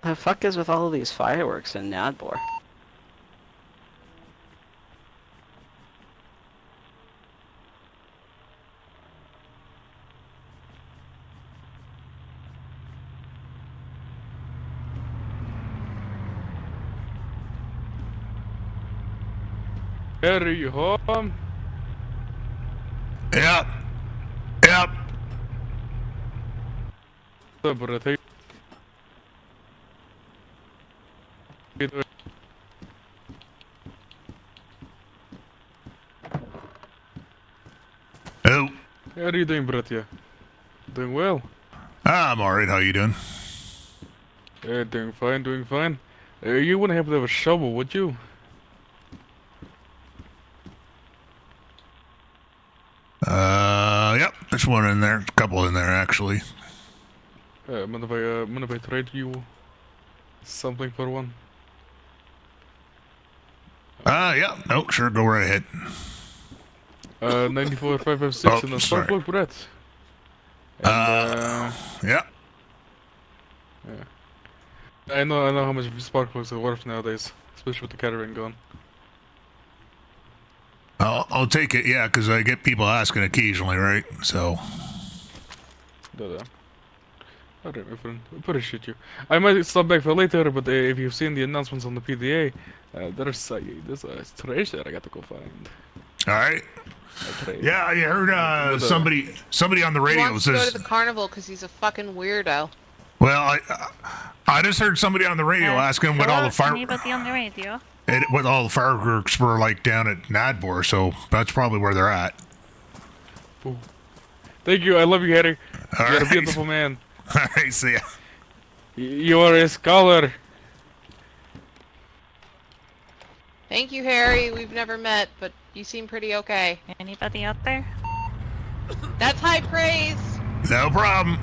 The fuck is with all of these fireworks in Nadbor? Are you home? Yep. Yep. Brett, Oh. how are you doing, Brett? Yeah, doing well. I'm alright. How you doing? Doing fine, doing fine. You wouldn't happen to have a shovel, would you? Yep. There's one in there. A couple in there, actually. Mind if I trade you something for one? Yeah. No, sure. Go right ahead. 94556 and a spark Sorry. plug, Brett. And, Yeah. yeah. I know how much spark plugs are worth nowadays, especially with the caravan gone. I'll take it, yeah, because I get people asking occasionally, right? So. Da-da. Alright, my friend. Appreciate you. I might stop back for later, but if you've seen the announcements on the PDA, there's a treasure I got to go find. Alright. Trade. Yeah, I heard somebody on the He radio wants to go says. to the carnival because he's a fucking weirdo. Well, I just heard somebody on the radio asking what all the Anybody on the radio? what all the fireworks were like down at Nadbor, so that's probably where they're at. Ooh. Thank you. I love you, Harry. All You're right. a beautiful man. All right, see ya. You are a scholar. Thank you, Harry. We've never met, but you seem pretty okay. Anybody out there? That's high praise! No problem.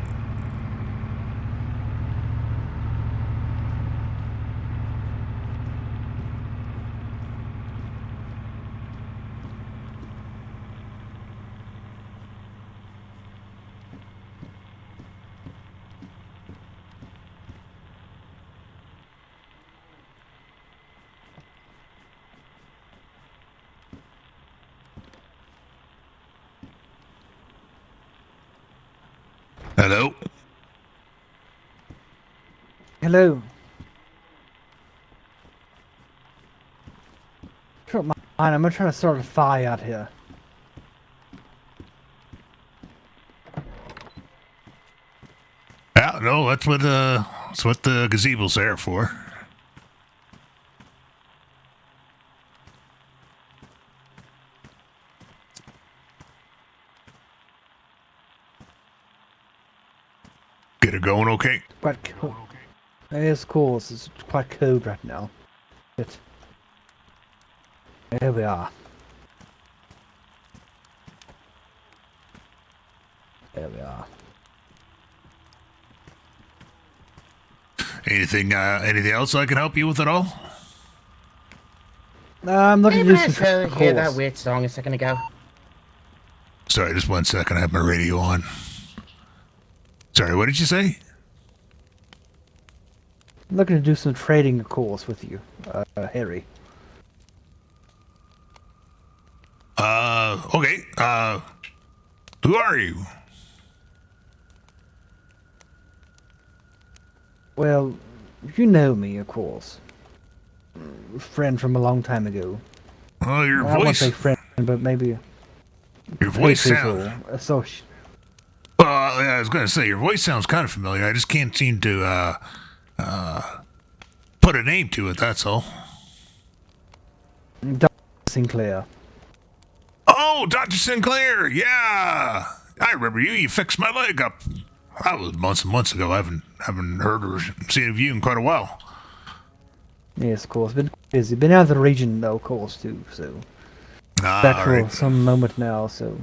Hello. Hello. Don't mind, I'm gonna try to start a fire out here. Yeah, no, that's what the gazebo's there for. Get it going, okay? Quite cool. It is cool. It's quite cold right now. But here we are. There we are. Anything else I can help you with at all? I'm looking to do some hear that weird song a second ago? Sorry, just 1 second. I have my radio on. Sorry, what did you say? I'm looking to do some trading calls with you, Harry. Okay. Who are you? Well, you know me, of course. Friend from a long time ago. Oh, your I won't voice. say friend, but maybe Your voice sounds. So, I was gonna say your voice sounds kind of familiar. I just can't seem to put a name to it. That's all. Sinclair. Oh, Dr. Sinclair. Yeah, I remember you. You fixed my leg up. That was months and months ago. I haven't heard or seen of you in quite a while. Yes, of course. Been busy. Been out of the region, though, of course, too. So back All for right. some moment now. So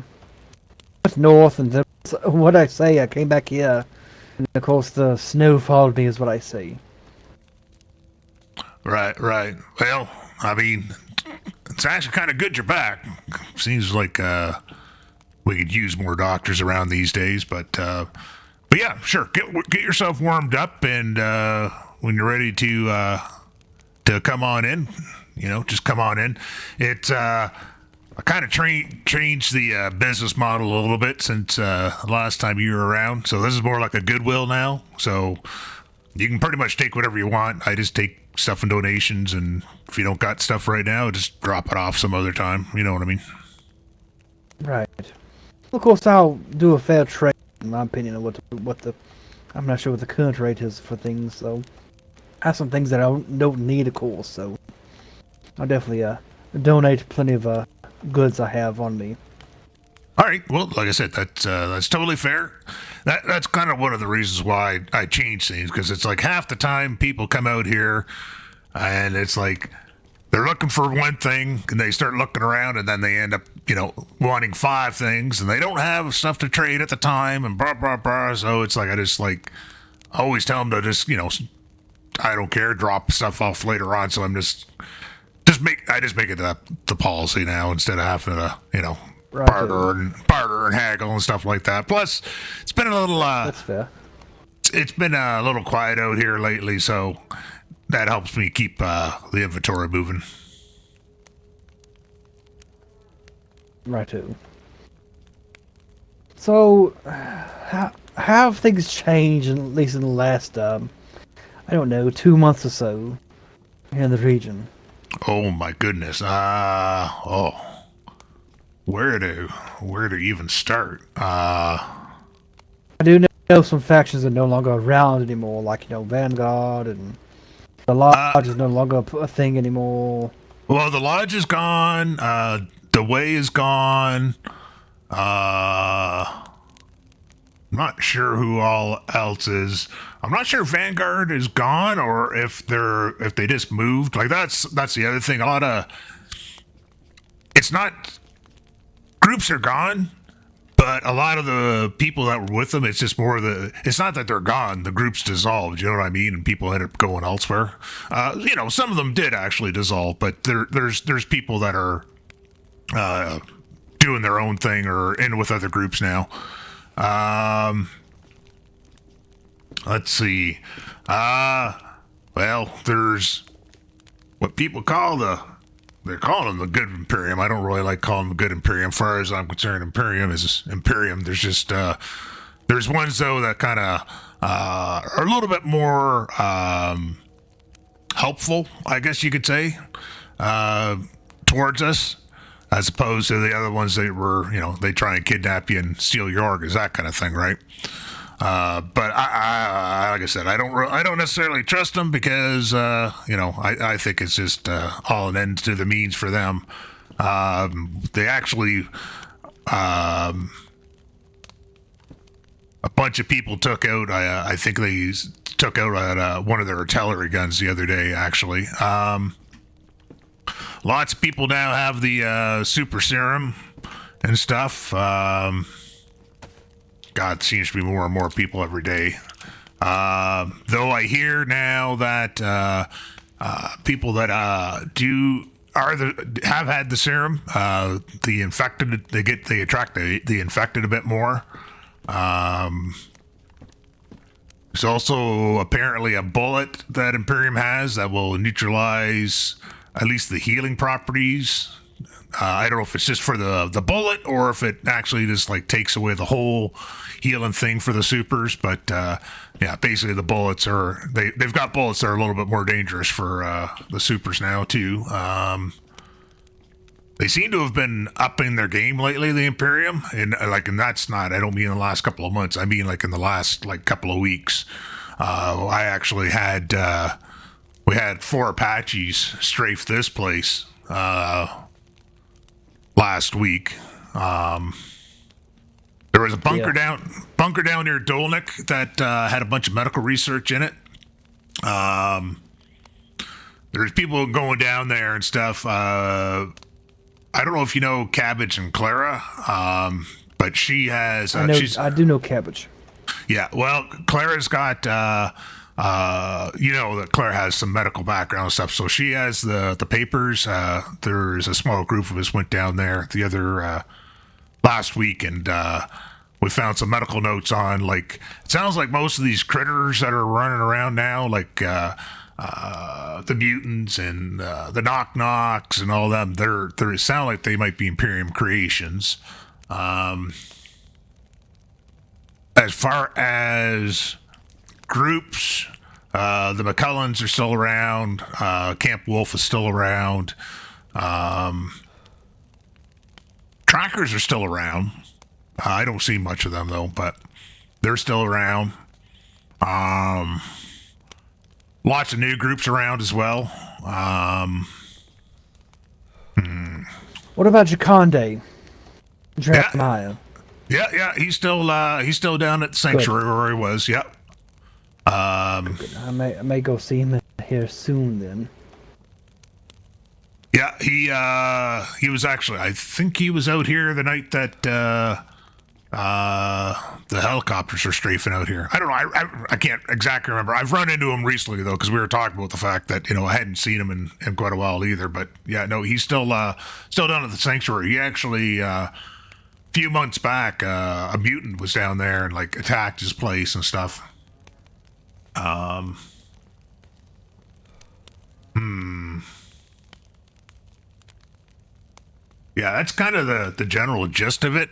went north, and what I say, I came back here, and of course the snow followed me, is what I say. Right. Well, I mean, it's actually kind of good you're back. Seems like we could use more doctors around these days, but yeah, sure. Get yourself warmed up, and when you're ready to come on in, just come on in. It's I kind of changed the business model a little bit since last time you were around. So this is more like a Goodwill now. So you can pretty much take whatever you want. I just take stuff in donations, and if you don't got stuff right now, just drop it off some other time. You know what I mean? Right. Of course, I'll do a fair trade, in my opinion, of what the I'm not sure what the current rate is for things. So I have some things that I don't need, of course. So I'll definitely donate plenty of goods I have on me. All right. Well, like I said, that's totally fair. That's kind of one of the reasons why I changed things, because it's like half the time people come out here, and it's like they're looking for one thing, and they start looking around, and then they end up, wanting 5 things, and they don't have stuff to trade at the time, and blah blah blah. So it's like I just always tell them to just I don't care, drop stuff off later on. So I'm just make it the policy now, instead of having to Right. barter and haggle and stuff like that. Plus, it's been a little That's fair. it's been a little quiet out here lately, so that helps me keep the inventory moving. Right too. So, how have things changed, at least in the last, I don't know, 2 months or so, here in the region? Oh my goodness. Where to even start? I do know some factions are no longer around anymore, like, Vanguard, and the Lodge is no longer a thing anymore. Well, the Lodge is gone. The Way is gone. I'm not sure who all else is. I'm not sure if Vanguard is gone, or if they just moved. Like that's the other thing. It's not groups are gone, but a lot of the people that were with them, it's just more it's not that they're gone, the group's dissolved, you know what I mean, and people ended up going elsewhere. Some of them did actually dissolve, but there's people that are doing their own thing or in with other groups now. Let's see. Well, there's what people call they're calling them the Good Imperium. I don't really like calling them the Good Imperium. As far as I'm concerned, Imperium is Imperium. There's just there's ones though that kind of are a little bit more helpful, I guess you could say, towards us, as opposed to the other ones that were, they try and kidnap you and steal your organs, that kind of thing, right? But I like I said, I don't necessarily trust them, because I think it's just all an end to the means for them. They actually a bunch of people took out. I think they took out one of their artillery guns the other day. Actually, lots of people now have the super serum and stuff. God, seems to be more and more people every day. Though I hear now that people that have had the serum, the infected, they attract the infected a bit more. There's also apparently a bullet that Imperium has that will neutralize at least the healing properties. I don't know if it's just for the bullet, or if it actually just takes away the whole healing thing for the supers. But basically the bullets they've got bullets that are a little bit more dangerous for the supers now too. They seem to have been upping their game lately, the Imperium, and that's not, I don't mean in the last couple of months, I mean in the last couple of weeks. I actually had we had 4 Apaches strafe this place last week. There was a bunker down near Dolnik that had a bunch of medical research in it. There's people going down there and stuff. I don't know if you know Cabbage and Clara, but she has. I do know Cabbage. Yeah, well, Clara's got. That Claire has some medical background and stuff, so she has the papers. There's a small group of us went down there the other last week, and we found some medical notes on, like, it sounds like most of these critters that are running around now, like the mutants and the knock-knocks and all them, they sound like they might be Imperium creations. As far as groups, the McCullens are still around. Camp Wolf is still around. Trackers are still around. I don't see much of them, though, but they're still around. Lots of new groups around as well. What about Jaconde? Jeremiah. Yeah, he's still down at the sanctuary where he was. Yep. I may go see him here soon then. Yeah, he was actually, I think he was out here the night that the helicopters were strafing out here. I don't know. I can't exactly remember. I've run into him recently though, because we were talking about the fact that I hadn't seen him in quite a while either. But yeah, no, he's still down at the sanctuary. He actually a few months back, a mutant was down there and like attacked his place and stuff. Yeah, that's kind of the general gist of it.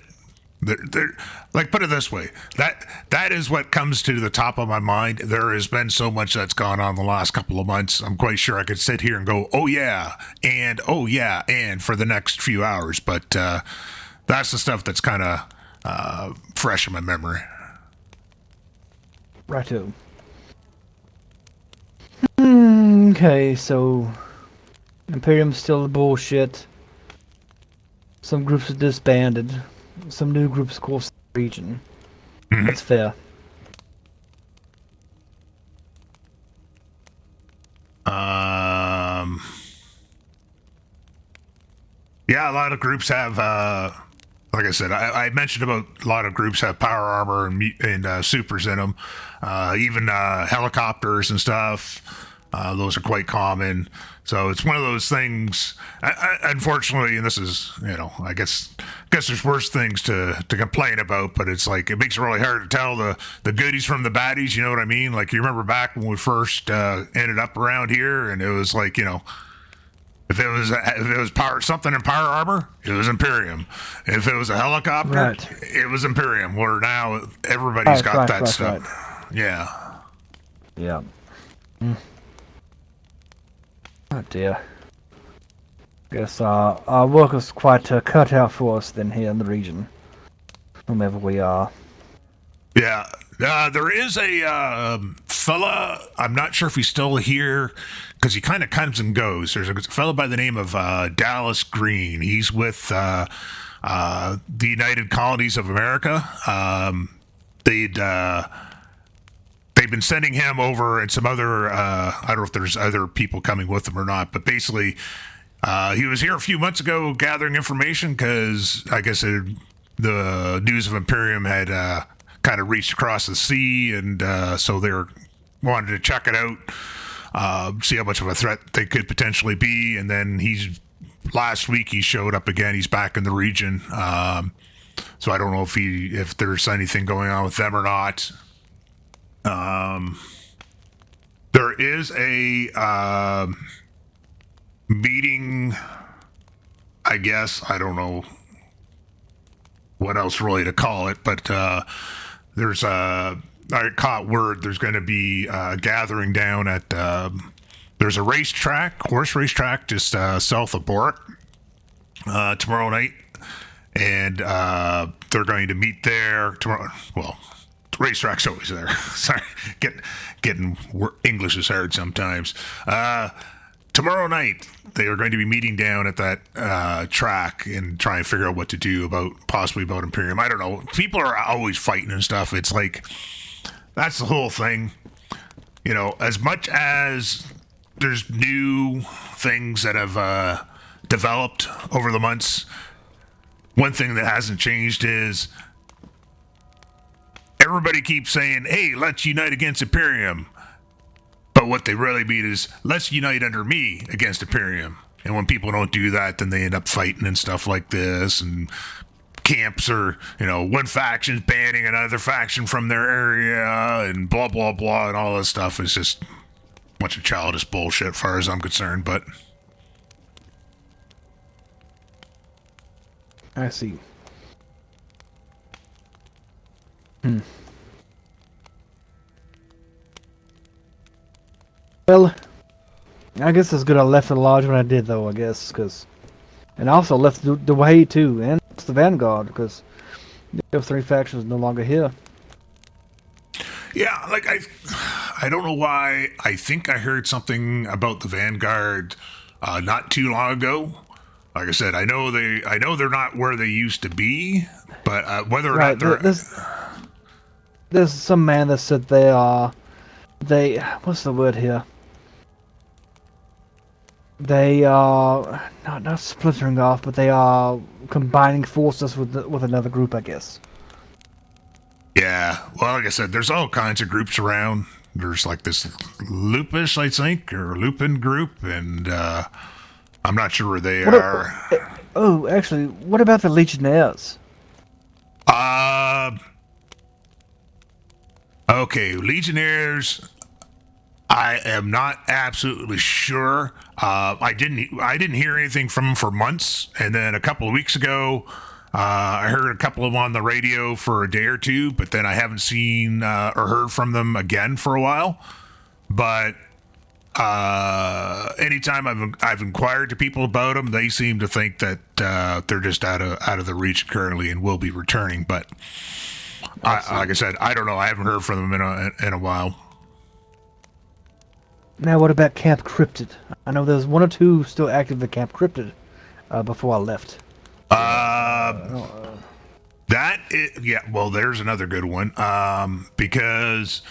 Like, put it this way, that is what comes to the top of my mind. There has been so much that's gone on the last couple of months. I'm quite sure I could sit here and go, oh yeah, and for the next few hours. But that's the stuff that's kind of fresh in my memory. Righto. Okay, so Imperium's still the bullshit. Some groups are disbanded. Some new groups across the region. That's fair. Yeah, a lot of groups have, like I said, I mentioned about a lot of groups have power armor and supers in them. Even helicopters and stuff. Those are quite common. So it's one of those things, unfortunately, and this is, I guess there's worse things to complain about, but it's like, it makes it really hard to tell the goodies from the baddies, you know what I mean? Like, you remember back when we first ended up around here, and it was like, if it was something in power armor, it was Imperium. If it was a helicopter, Right. it was Imperium. Where now everybody's got that stuff. Right. Yeah. Yeah. Oh dear. Guess our work is quite cut out for us then here in the region. Whomever we are. Yeah. There is a fella, I'm not sure if he's still here, because he kind of comes and goes. There's a fella by the name of Dallas Green. He's with the United Colonies of America. They've been sending him over and some other, I don't know if there's other people coming with him or not, but basically he was here a few months ago gathering information because I guess the news of Imperium had kind of reached across the sea, and so they wanted to check it out, see how much of a threat they could potentially be, and then last week he showed up again. He's back in the region, so I don't know if there's anything going on with them or not. There is a meeting, I guess. I don't know what else really to call it, but I caught word there's going to be a gathering down at there's a horse racetrack just south of Borat tomorrow night, and they're going to meet there tomorrow. Well, racetrack's always there. Sorry, getting English is hard sometimes. Tomorrow night, they are going to be meeting down at that track and try and figure out what to do possibly about Imperium. I don't know. People are always fighting and stuff. It's like, that's the whole thing. As much as there's new things that have developed over the months, one thing that hasn't changed is everybody keeps saying, hey, let's unite against Imperium. But what they really mean is, let's unite under me against Imperium. And when people don't do that, then they end up fighting and stuff like this. And camps are, one faction's banning another faction from their area and blah, blah, blah, and all this stuff is just a bunch of childish bullshit as far as I'm concerned, but... I see. Well, I guess it's good I left the lodge when I did, though, I guess, because... And I also left the way, too, and the Vanguard, because those 3 factions no longer here. Yeah, like, I don't know why. I think I heard something about the Vanguard not too long ago. Like I said, I know they're not where they used to be, but whether or not they're... There's some man that said they are... What's the word here? They are not splintering off, but they are combining forces with another group, I guess. Yeah, well, like I said, there's all kinds of groups around. There's like this Lupus, I think, or Lupin group, and I'm not sure where they are. Oh, actually, what about the Legionnaires? Okay, Legionnaires. I am not absolutely sure. I didn't hear anything from them for months, and then a couple of weeks ago, I heard a couple of them on the radio for a day or two, but then I haven't seen or heard from them again for a while. But anytime I've inquired to people about them, they seem to think that they're just out of the region currently and will be returning. But like I said, I don't know. I haven't heard from them in a while. Now, what about Camp Cryptid? I know there's 1 or 2 still active at Camp Cryptid before I left. Well, there's another good one. Because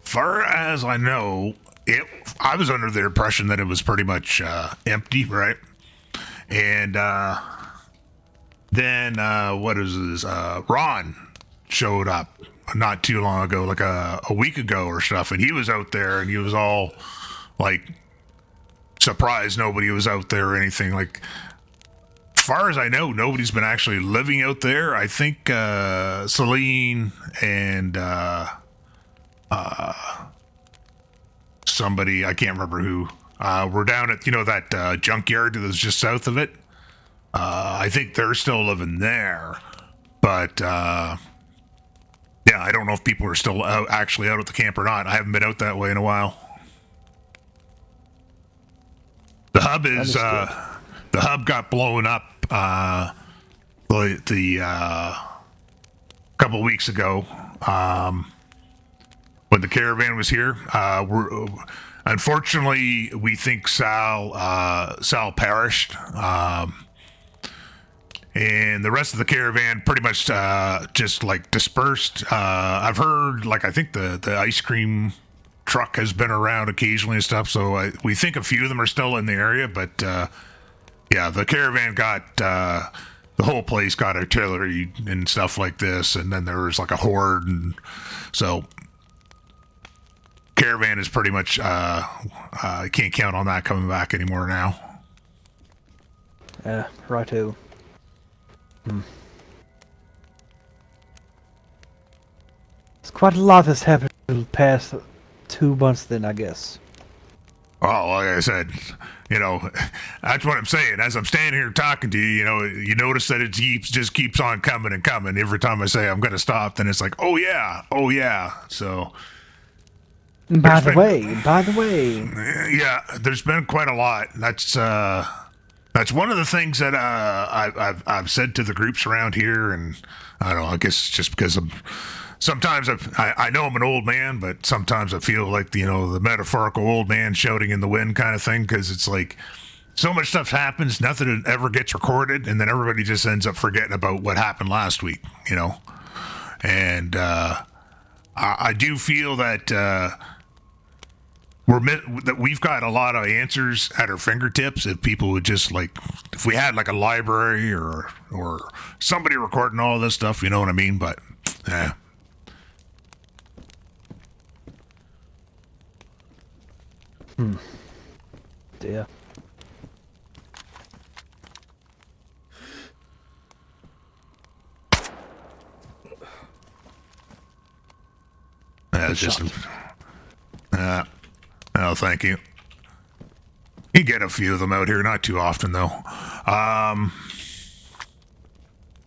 far as I know, I was under the impression that it was pretty much empty, right? And then what is this? Ron showed up not too long ago, like a week ago or stuff, and he was out there, and he was all like surprised nobody was out there or anything. Like, as far as I know, nobody's been actually living out there. I think Celine and somebody, I can't remember who, were down at that junkyard that was just south of it. I think they're still living there, but yeah, I don't know if people are still actually out at the camp or not. I haven't been out that way in a while. The hub got blown up the couple weeks ago when the caravan was here. Unfortunately, we think Sal perished, and the rest of the caravan pretty much just like dispersed. I've heard, like, I think the ice cream truck has been around occasionally and stuff, so we think a few of them are still in the area, but yeah, the caravan got the whole place got artillery and stuff like this, and then there was like a horde, and so caravan is pretty much can't count on that coming back anymore now. Yeah, righto. It's quite a lot that's happened in the past 2 months then, I guess. Well, like I said, that's what I'm saying. As I'm standing here talking to you, you notice that it just keeps on coming and coming. Every time I say I'm going to stop, then it's like, oh yeah. So, By the way, yeah, there's been quite a lot. That's one of the things that I've said to the groups around here, and I don't know. I guess it's just because sometimes I know I'm an old man, but sometimes I feel like the metaphorical old man shouting in the wind kind of thing, because it's like so much stuff happens, nothing ever gets recorded, and then everybody just ends up forgetting about what happened last week, And I do feel that we've got a lot of answers at our fingertips if people would just if we had like a library or somebody recording all this stuff, you know what I mean? But yeah. Dear. That's just. shot. Oh, thank you. You get a few of them out here, not too often though.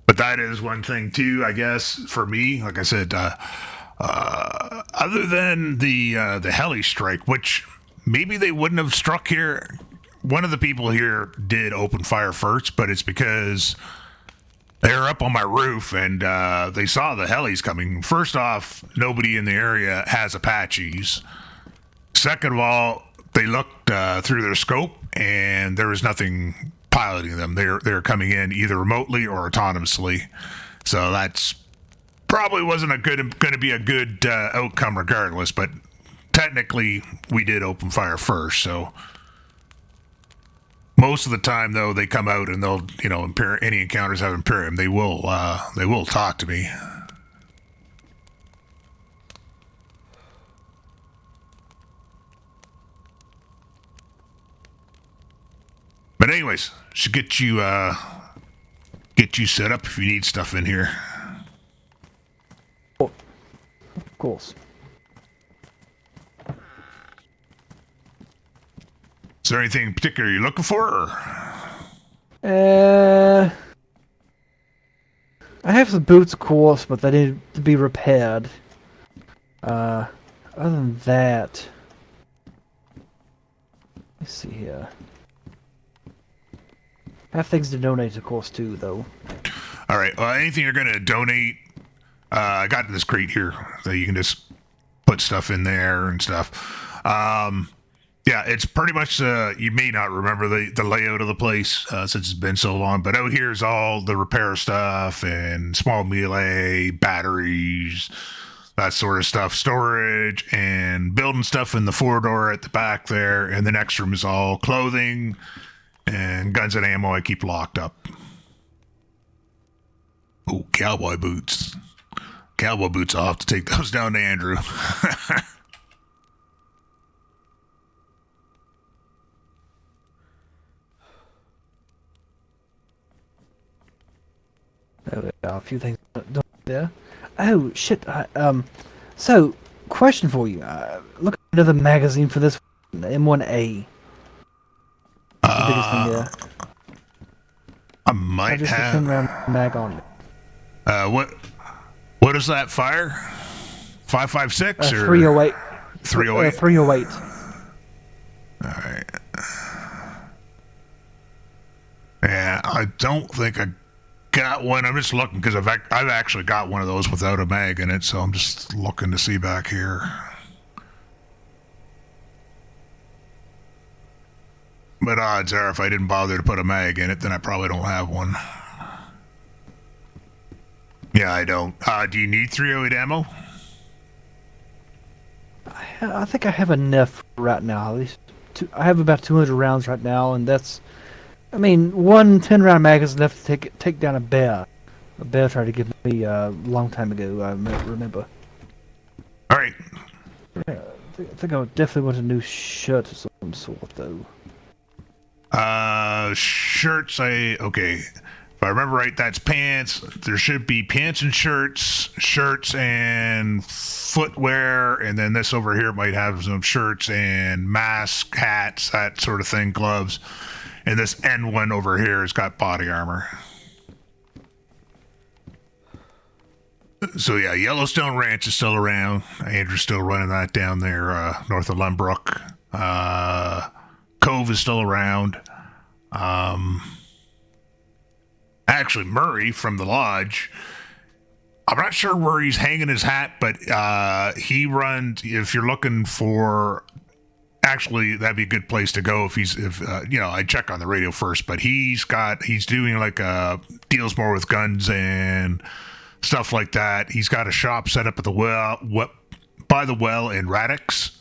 But that is one thing too, I guess, for me. Like I said, other than the heli strike, which maybe they wouldn't have struck here. One of the people here did open fire first, but it's because they were up on my roof and they saw the helis coming. First off, nobody in the area has Apaches. Second of all, they looked through their scope and there was nothing piloting them. They're coming in either remotely or autonomously. So that's probably wasn't going to be a good outcome regardless. But technically, we did open fire first. So most of the time, though, they come out and they'll any encounters have Imperium. They will talk to me. But anyways, should get you set up if you need stuff in here. Of course. Is there anything in particular you're looking for? Or? I have some boots, of course, but they need to be repaired. Other than that, let's see here. I have things to donate, of course, too, though. All right. Anything you're going to donate, I got this crate here that you can just put stuff in there and stuff. Yeah, it's pretty much, you may not remember the layout of the place since it's been so long, but out here is all the repair stuff and small melee, batteries, that sort of stuff, storage, and building stuff in the 4-door at the back there, and the next room is all clothing and guns and ammo I keep locked up. Oh, cowboy boots. Cowboy boots, I'll have to take those down to Andrew. There we go, a few things there. Oh, shit. So, question for you. Look at another magazine for this M1A. The biggest thing there. I might Just have. a 10-round mag on it. What is that fire? 5.56 or 308. 308? 308. All right. Yeah, I don't think I got one. I'm just looking because I've actually got one of those without a mag in it, so I'm just looking to see back here. But odds are, if I didn't bother to put a mag in it, then I probably don't have one. Yeah, I don't. Do you need 308 ammo? I think I have enough right now. At least I have about 200 rounds right now, and that's. I mean, one 10-round mag is enough to take down a bear. A bear tried to give me a long time ago. I remember. All right. Yeah, I think I definitely want a new shirt of some sort, though. Shirts. Okay. If I remember right, that's pants. There should be pants and shirts and footwear, and then this over here might have some shirts and masks, hats, that sort of thing, gloves. And this N1 over here has got body armor. So yeah, Yellowstone Ranch is still around. Andrew's still running that down there north of Lembrook. Cove is still around. Actually, Murray from the lodge, I'm not sure where he's hanging his hat, but he runs, if you're looking for, actually, that'd be a good place to go if I check on the radio first, but he's doing like deals more with guns and stuff like that. He's got a shop set up at the by the well in Radix.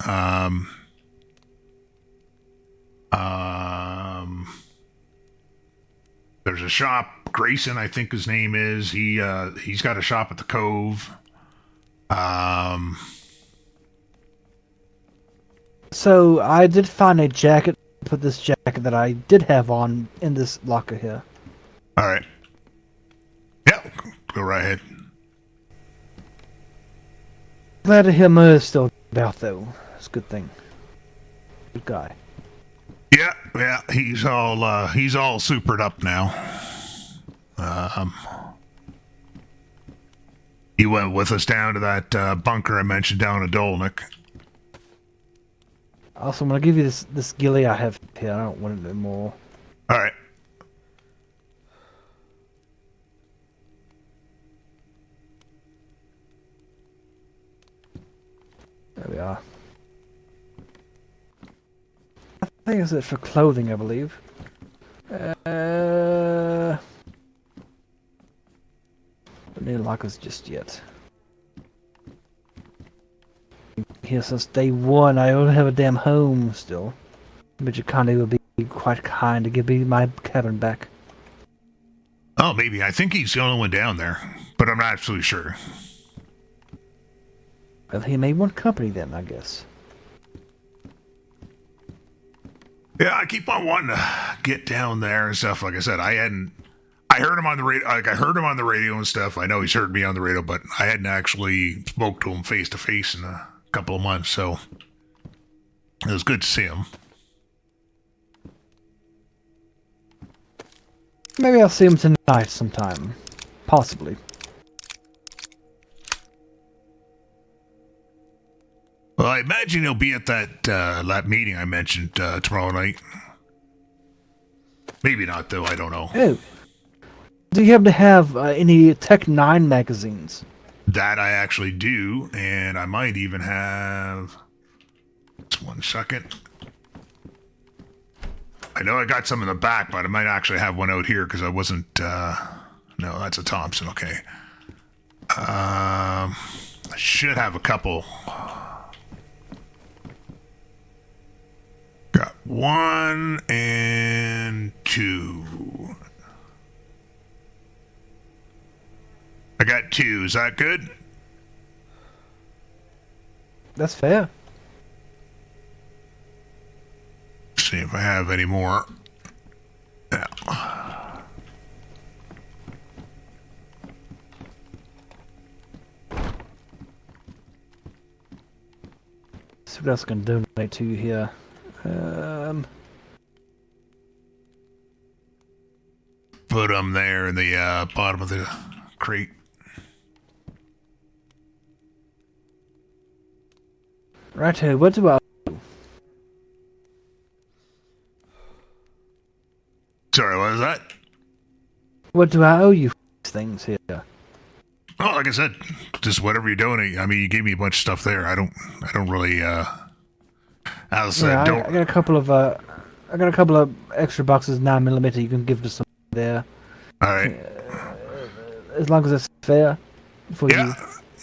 There's a shop, Grayson, I think his name is. He's got a shop at the Cove. So I did find a jacket. Put this jacket that I did have on in this locker here. All right. Yeah, go right ahead. Glad to hear Murr's still about, though. That's a good thing. Good guy. Yeah, he's all supered up now. He went with us down to that bunker I mentioned down in Dolnik. Also, I'm gonna give you this ghillie I have here. I don't want it anymore. All right. There we are. I think it's it for clothing, I believe. Don't need lockers just yet. Here since day one, I don't have a damn home still. But your Conde would be quite kind to give me my cabin back. Oh, maybe. I think he's the only one down there, but I'm not absolutely sure. Well, he may want company then, I guess. Yeah, I keep on wanting to get down there and stuff. Like I said, I heard him on the radio. Like I heard him on the radio and stuff. I know he's heard me on the radio, but I hadn't actually spoke to him face to face in a couple of months. So it was good to see him. Maybe I'll see him tonight sometime. Possibly. Well, I imagine he'll be at that meeting I mentioned tomorrow night. Maybe not, though. I don't know. Oh. Do you happen to have any Tech 9 magazines? That I actually do, and I might even have... Just 1 second. I know I got some in the back, but I might actually have one out here because I wasn't... No, that's a Thompson. Okay. I should have a couple... Got 1 and 2. I got 2. Is that good? That's fair. See if I have any more. Yeah. See what else I can donate to you here. Put them there in the bottom of the crate. Right here, what do I... Sorry, what was that? What do I owe you for these things here? Oh, like I said, just whatever you donate. I mean, you gave me a bunch of stuff there. I don't really, as I said, Yeah, don't... I got a couple of extra boxes 9mm you can give to someone there. Alright. As long as it's fair for you. Yeah.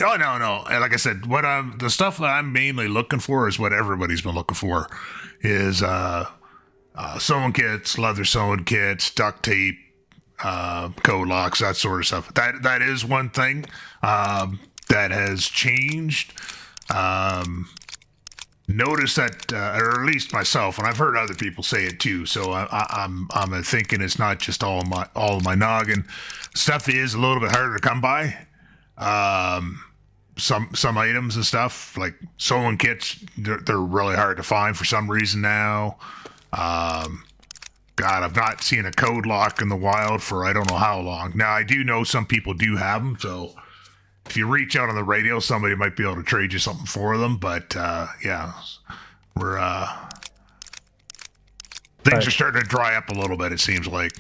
Oh, no. And like I said, the stuff that I'm mainly looking for is what everybody's been looking for. Is, sewing kits, leather sewing kits, duct tape, code locks, that sort of stuff. That is one thing that has changed. Notice that, or at least myself, and I've heard other people say it too. So I'm thinking it's not just all of my noggin. Stuff is a little bit harder to come by. Some items and stuff like sewing kits, they're really hard to find for some reason now. God, I've not seen a code lock in the wild for I don't know how long. Now, I do know some people do have them, so if you reach out on the radio, somebody might be able to trade you something for them, but, yeah, we're, things are starting to dry up a little bit, it seems like.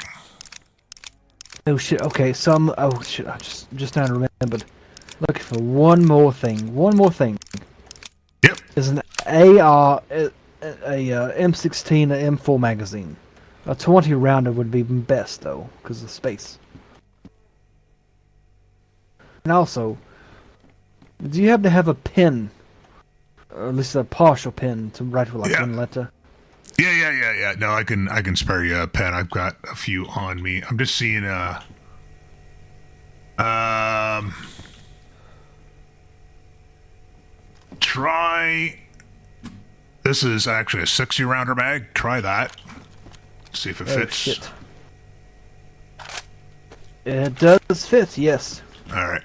Oh shit, okay, oh shit, I just now remembered. Looking for one more thing. Yep. Is an AR, a M16, a M4 magazine. A 20 rounder would be best though, because of space. And also, do you happen to have a pen, or at least a partial pen to write with like one letter? Yeah. No, I can spare you a pen. I've got a few on me. I'm just seeing try. This is actually a 60 rounder mag. Try that. See if it fits. Shit. It does fit, yes. All right.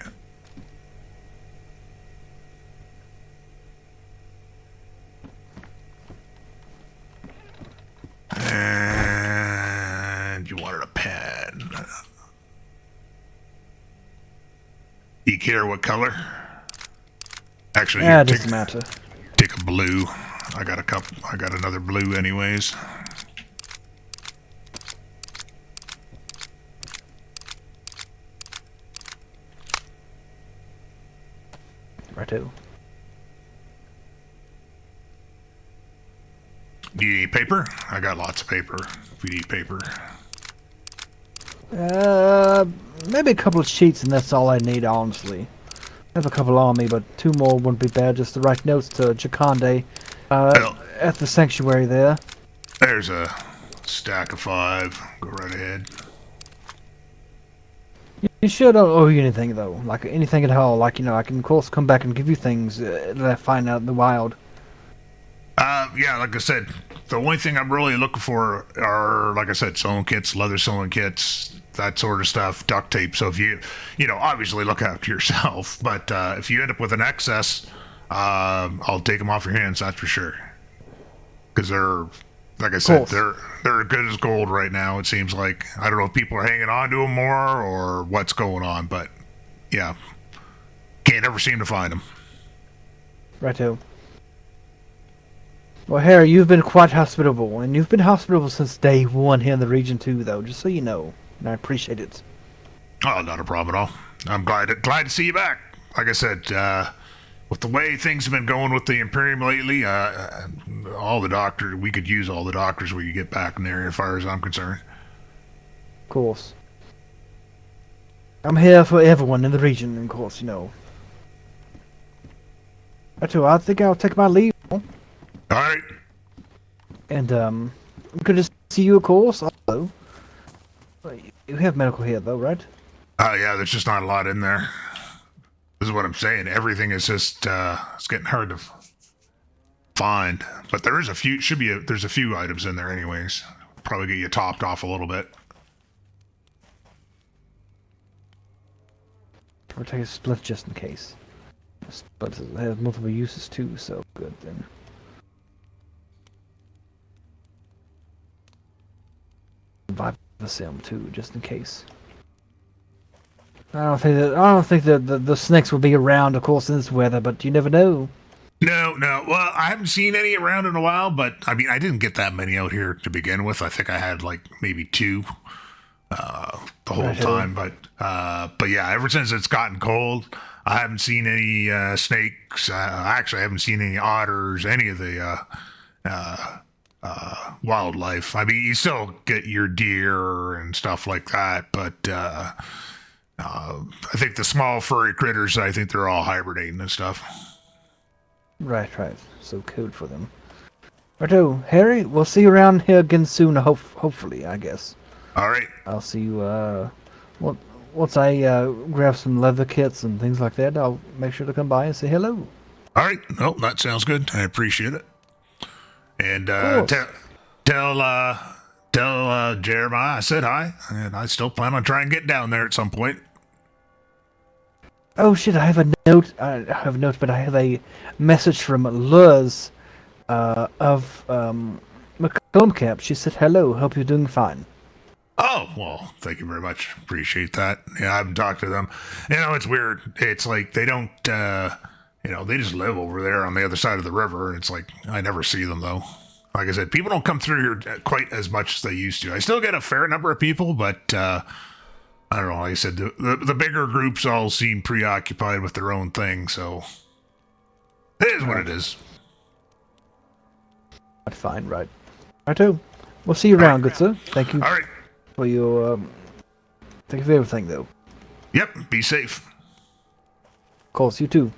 Do you care what color? Actually, Yeah, here, it doesn't matter. take a blue. I got a couple. I got another blue, anyways. Righto. Do you need paper? I got lots of paper. If you need paper. Maybe a couple of sheets and that's all I need, honestly. I have a couple on me, but 2 more wouldn't be bad, just to write notes to Jaconde, Well, at the sanctuary there. there's a stack of 5. Go right ahead. You sure don't owe you anything, though. Like, anything at all. Like, I can, of course, come back and give you things that I find out in the wild. Yeah, like I said, the only thing I'm really looking for are, like I said, sewing kits, leather sewing kits, that sort of stuff, duct tape. So if you obviously look after yourself, but if you end up with an excess, I'll take them off your hands, that's for sure. Because they're, like I said, they're good as gold right now, it seems like. I don't know if people are hanging on to them more or what's going on, but yeah. Can't ever seem to find them. Righto. Well, Harry, you've been quite hospitable, and you've been hospitable since day 1 here in the region, too, though, just so you know. And I appreciate it. Oh, not a problem at all. I'm glad to see you back. Like I said, with the way things have been going with the Imperium lately, all the doctors, we could use all the doctors we could get back in there as far as I'm concerned. Of course. I'm here for everyone in the region, of course, Righto, I think I'll take my leave. All right. And, good to see you, of course. Also, you have medical here, though, right? Yeah, there's just not a lot in there. This is what I'm saying. Everything is just, it's getting hard to find. But there is a few, there's a few items in there anyways. Probably get you topped off a little bit. Or take a split just in case. But it has multiple uses, too, so good, then. Revive the sim too, just in case. I don't think that the snakes will be around, of course, in this weather, but you never know. No. Well, I haven't seen any around in a while, but I mean, I didn't get that many out here to begin with. I think I had like maybe 2 the whole time, but yeah, ever since it's gotten cold, I haven't seen any snakes. Actually, I haven't seen any otters, any of the wildlife. I mean, you still get your deer and stuff like that, but I think the small furry critters, I think they're all hibernating and stuff. Right. So good for them. Righto, Harry, we'll see you around here again soon, hopefully, I guess. All right. I'll see you, once I grab some leather kits and things like that, I'll make sure to come by and say hello. All right. No, that sounds good. I appreciate it. And tell Jeremiah I said hi, and I still plan on trying to get down there at some point. Oh shit! I have a note. But I have a message from Luz, of McComb Camp. She said hello. Hope you're doing fine. Oh, well, thank you very much. Appreciate that. Yeah, I haven't talked to them. It's weird. It's like they don't. They just live over there on the other side of the river, and it's like I never see them though. Like I said, people don't come through here quite as much as they used to. I still get a fair number of people, but I don't know. Like I said, the bigger groups all seem preoccupied with their own thing, so it is what it is. Fine, right. Righto. We'll see you around, good sir. Thank you All right. for your thank you for everything, though. Yep. Be safe. Of course, you too.